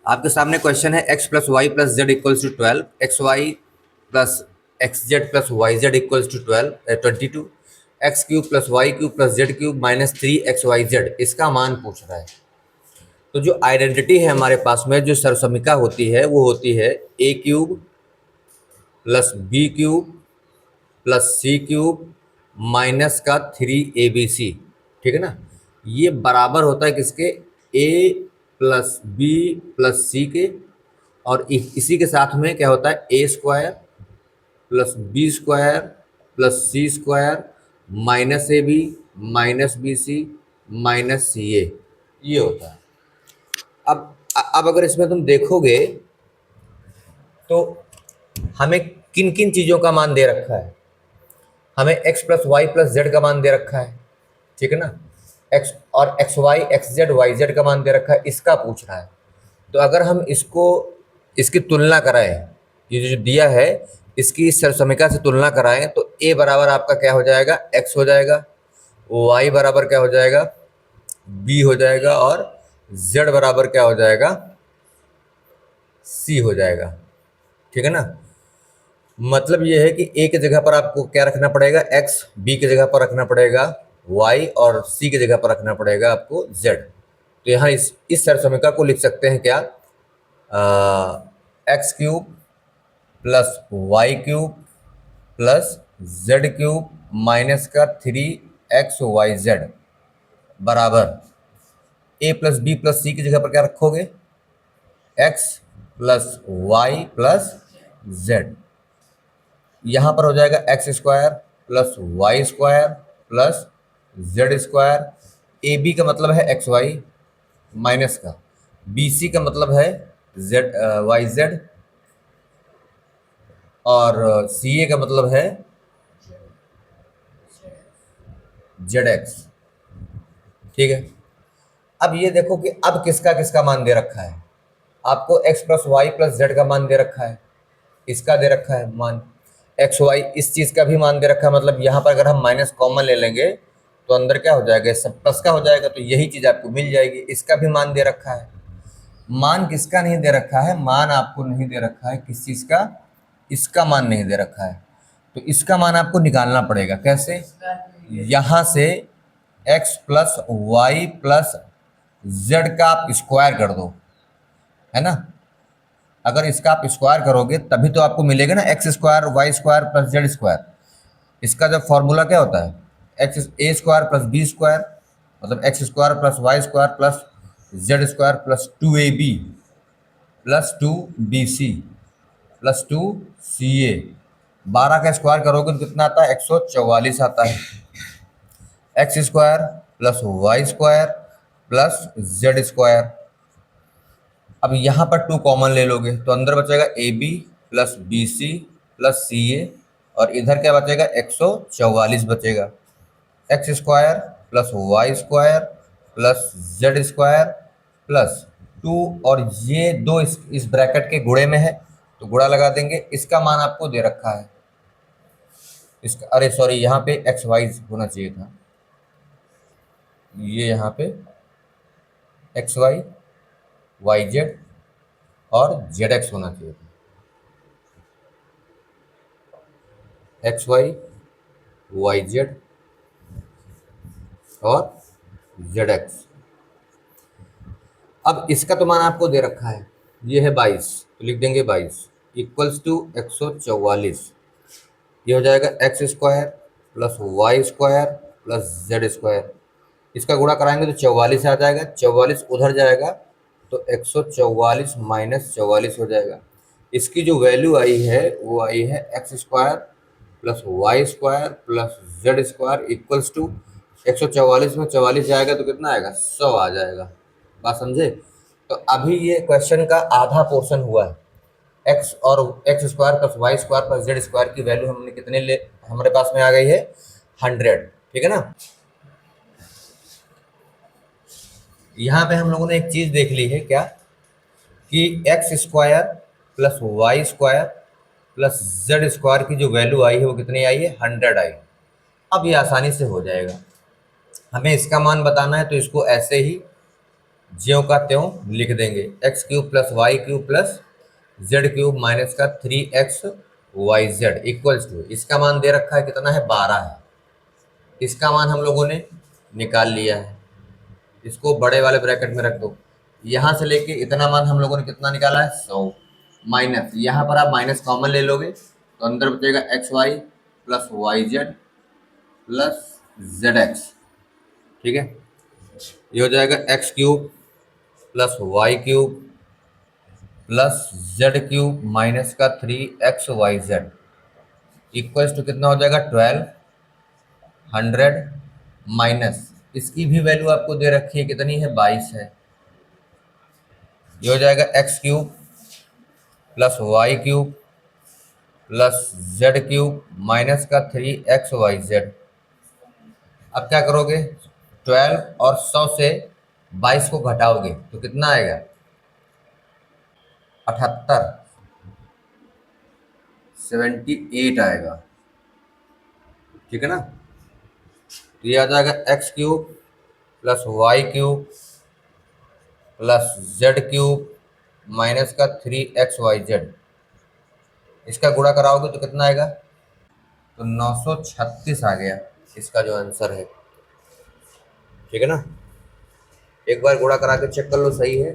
आपके सामने क्वेश्चन है x plus y plus z equals to 12, x y plus x z plus y z equals to 22, x cube plus y cube plus z cube minus 3xyz, इसका मान पूछ रहा है। तो जो आइडेंटिटी है हमारे पास में, जो सरसमिका होती है वो होती है a cube plus b cube plus c cube minus का 3abc, ठीक है ना। ये बराबर होता है किसके, a plus b plus c के, और इसी के साथ में क्या होता है a square plus b square plus c square minus a b minus b c minus c a, ये होता है। अब अगर इसमें तुम देखोगे तो हमें किन किन चीज़ों का मान दे रखा है। हमें x plus y plus z का मान दे रखा है, ठीक है ना। x और x y x z y z का मान दे रखा है, इसका पूछ रहा है। तो अगर हम इसको इसकी तुलना कराएं, ये जो दिया है इसकी इस सरसमिका से तुलना कराएं, तो a बराबर आपका क्या हो जाएगा, x हो जाएगा, y बराबर क्या हो जाएगा, b हो जाएगा, और z बराबर क्या हो जाएगा, c हो जाएगा, ठीक है ना। मतलब ये है कि a की जगह पर आपको क्या रखना पड़ेगा, x, b की जगह पर रखना पड़ेगा y, और c की जगह पर रखना पड़ेगा आपको z। तो यहाँ इस सरसमिका को लिख सकते हैं क्या, x cube plus y cube plus z cube minus का 3xyz बराबर a plus b plus c की जगह पर क्या रखोगे, x plus y plus z. यहाँ पर हो जाएगा x square plus y square plus z square. A b का मतलब है एक्स वाई माइनस का बी सी का मतलब है जेड वाई जेड, और सी ए का मतलब है जेड एक्स, ठीक है। अब ये देखो कि अब किसका किसका मान दे रखा है। आपको x plus y plus z का मान दे रखा है, इसका दे रखा है मान, एक्स वाई इस चीज़ का भी मान दे रखा है। मतलब यहाँ पर अगर हम माइनस कॉमन ले लेंगे तो अंदर क्या हो जाएगा, सब प्लस का हो जाएगा, तो यही चीज़ आपको मिल जाएगी। इसका भी मान दे रखा है। मान किसका नहीं दे रखा है, मान आपको नहीं दे रखा है किस चीज़ का, इसका मान नहीं दे रखा है। तो इसका मान आपको निकालना पड़ेगा। कैसे, यहाँ से x plus y plus z का आप स्क्वायर कर दो, है ना। अगर इसका आप स्क्वायर करोगे तभी तो आपको मिलेगा ना x square y square plus z square. इसका जब फॉर्मूला क्या होता है, x a square plus b square, मतलब x square plus y square plus z square plus 2ab plus 2bc plus 2ca। 12 का स्क्वायर करोगे तो कितना आता है, 144 आता है। X square plus y square plus z square. अब यहाँ पर 2 कॉमन ले लोगे तो अंदर बचेगा a b plus b c plus c a, और इधर क्या बचेगा, 144 बचेगा। X square plus y square plus z square plus 2, और ये दो इस ब्रैकेट के गुणे में है तो गुणा लगा देंगे। इसका मान आपको दे रखा है, इसका, अरे सॉरी, यहाँ पे एक्स वाई होना चाहिए था, ये यहाँ पे एक्स वाई वाई जेड और जेड एक्स होना चाहिए था। एक्स वाई वाई जेड और जेड एक्स। अब इसका तो मान आपको दे रखा है, ये है 22, तो लिख देंगे 22 इक्वल्स टू 144। ये हो जाएगा x square plus y square plus z square. इसका गुणा कराएंगे तो 44 आ जाएगा, 44 उधर जाएगा तो 144 माइनस 44 हो जाएगा। इसकी जो वैल्यू आई है वो आई है x square plus y square plus z square equals to 144 में 44 जाएगा तो कितना आएगा, 100 आ जाएगा। बात समझे। तो अभी ये क्वेश्चन का आधा पोर्शन हुआ है। एक्स और x square plus y square plus z square की वैल्यू हमने कितने ले, हमारे पास में आ गई है 100, ठीक है ना। यहाँ पे हम लोगों ने एक चीज़ देख ली है क्या, कि x square plus y square plus z square की जो वैल्यू आई है वो कितनी आई है, 100 आई। अब ये आसानी से हो जाएगा। हमें इसका मान बताना है तो इसको ऐसे ही ज्यों का त्यों लिख देंगे, x cube plus y cube plus z cube minus का 3x Y z equals to, इसका मान दे रखा है कितना है, 12 है। इसका मान हम लोगों ने निकाल लिया है, इसको बड़े वाले ब्रैकेट में रख दो। यहाँ से लेके इतना मान हम लोगों ने कितना निकाला है, 100 माइनस, यहाँ पर आप माइनस कॉमन ले लोगे तो अंदर बचेगा x y plus y z plus z x. ठीक है, ये हो जाएगा x cube plus y cube plus z cube minus का 3xyz इक्वल्स टू कितना हो जाएगा, 1200 माइनस, इसकी भी वैल्यू आपको दे रखी है कितनी है, 22 है। ये हो जाएगा x cube plus y cube plus z cube minus का 3xyz। अब क्या करोगे, 12 और 100 से 22 को घटाओगे तो कितना आएगा, 78, 78 आएगा। ठीक है ना, तो ये आ जाएगा x cube plus y cube plus z cube minus का 3xyz, इसका गुणा कराओगे तो कितना आएगा, तो 936 आ गया इसका जो आंसर है। ठीक है ना, एक बार गुणा करा के चेक कर लो सही है।